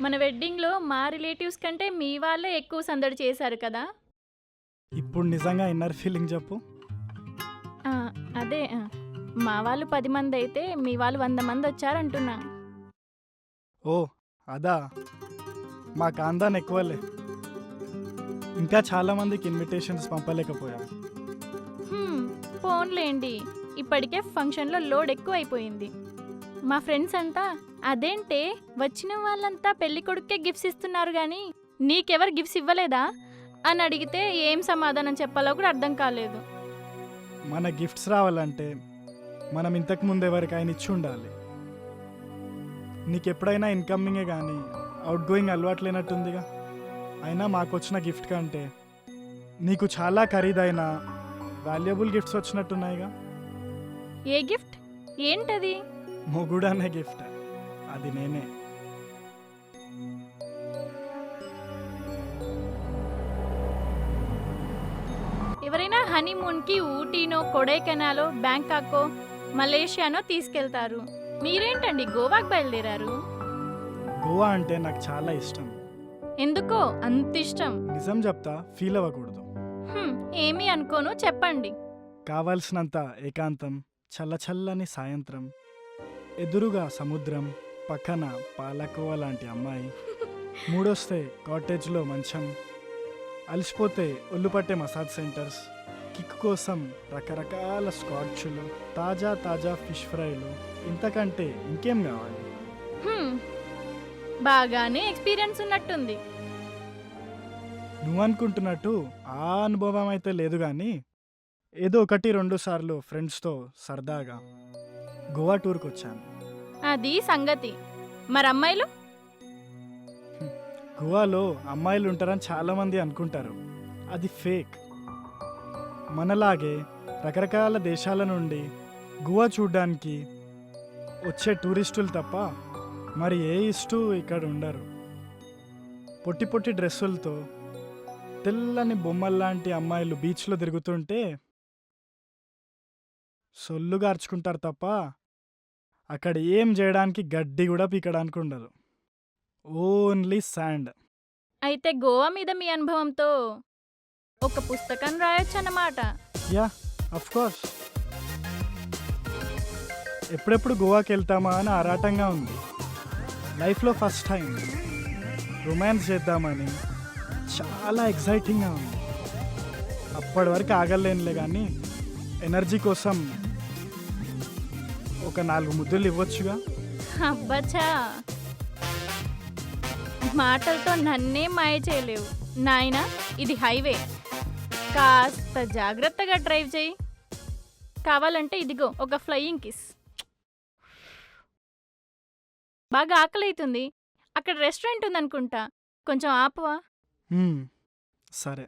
మన వెడ్డింగ్‌లో మా రిలేటివ్స్ కంటే మీ వాళ్ళే ఎక్కువ సందడి చేశారు కదా! ఇప్పుడు నిజంగా ఇన్నర్ ఫీలింగ్ చెప్పు. ఆ! అదే మా వాళ్ళు 10 మందయితే మీ వాళ్ళు 100 మందొచ్చారంటున్నా. ఓ అదా, మా కాందాన్ ఎక్కువలే. ఇంకా చాలా మందికి ఇన్విటేషన్స్ పంపలేకపోయాం. హ్మ్. పోన్లేండి. ఇప్పటికే ఫంక్షన్‌లో లోడ్ ఎక్కువైపోయింది. మా ఫ్రెండ్స్ అంతా అదేంటే వచ్చిన వాళ్ళంతా పెళ్ళికొడుక్కే గిఫ్ట్స్ ఇస్తున్నారు గానీ నీకెవరు గిఫ్ట్స్ ఇవ్వలేదా? అని అడిగితే ఏం సమాధానం చెప్పాలో కూడా అర్థం కాలేదు. మన గిఫ్ట్స్ రావాలంటే మనం ఇంతకు ముందు ఎవరికైనా ఇచ్చి ఉండాలి. నీకెప్పుడైనా ఇన్కమింగే కానీ అవుట్ గోయింగ్ అలవాటు లేనట్టుందిగా. అయినా మాకొచ్చిన గిఫ్ట్ కంటే నీకు చాలా ఖరీదైన వాల్యుబుల్ గిఫ్ట్స్ వచ్చినట్టున్నాయిగా. ఏ గిఫ్ట్? ఏంటది? మొగుడు అనే గిఫ్ట్, అది నేనే. ఎవరైనా హనీమూన్‌కి ఊటీనో, కొడైకెనాలో, బ్యాంకాకో, మలేషియానో తీసుకెళ్తారు. మీరేంటండి గోవాకి బయలుదేరారు? గోవా అంటే నాకు చాలా ఇష్టం. ఎందుకో అంతిష్టం? నిజం చెప్తా, ఫీల్ అవ్వకూడదు. ఏమీ అనుకోను, చెప్పండి. కావాల్సినంత ఏకాంతం, చల్లచల్లని సాయంత్రం, ఎదురుగా సముద్రం, పక్కన పాలకోవ లాంటి అమ్మాయి, మూడొస్తే కాటేజ్లో మంచం, అలసిపోతే ఒళ్ళు పట్టే మసాజ్ సెంటర్స్, కిక్ కోసం రకరకాల స్కాచ్లు, తాజా తాజా ఫిష్ ఫ్రైలు, ఇంతకంటే ఇంకేం కావాలి? హ్మ్. బాగానే ఎక్స్‌పీరియన్స్ ఉన్నట్టుంది. నువ్వనుకుంటున్నట్టు ఆ అనుభవం అయితే లేదు కానీ ఏదో 1-2 సార్లు ఫ్రెండ్స్తో సరదాగా గోవా టూర్కి వచ్చాను. అది సంగతి. మరమ్మాయిలు? గోవాలో అమ్మాయిలు ఉంటారని చాలామంది అనుకుంటారు, అది ఫేక్. మనలాగే రకరకాల దేశాల నుండి గోవా చూడ్డానికి వచ్చే టూరిస్టులు తప్ప మరి ఏ ఇష్టూ ఇక్కడ ఉండరు. పొట్టి పొట్టి డ్రెస్సులతో తెల్లని బొమ్మల్లాంటి అమ్మాయిలు బీచ్లో తిరుగుతుంటే సొల్లు గార్చుకుంటారు తప్ప అక్కడ ఏం చేయడానికి గడ్డి కూడా పీకడానికి ఉండదు. Only sand. అయితే గోవా మీద మీ అనుభవంతో ఒక పుస్తకం రాయొచ్చన్నమాట. Yeah, of course. ఎప్పుడెప్పుడు గోవాకి వెళ్తామా అని ఆరాటంగా ఉంది. లైఫ్లో ఫస్ట్ టైం రొమాన్స్ చేద్దామని చాలా ఎక్సైటింగ్గా ఉంది. అప్పటి వరకు ఆగలేనులే కానీ ఎనర్జీ కోసం ఒక 4 ముద్దులు ఇవ్వచ్చుగా. అబ్బచ్చా! మాటలతో నన్నే మాయ చేయలేవు నాయనా. ఇది హైవే, కాస్త జాగ్రత్తగా డ్రైవ్ చేయి. కావాలంటే ఇదిగో ఒక ఫ్లయింగ్ కిస్. బాగా ఆకలైతుంది, అక్కడ రెస్టారెంట్ ఉందనుకుంటా, కొంచెం ఆపవా? సరే.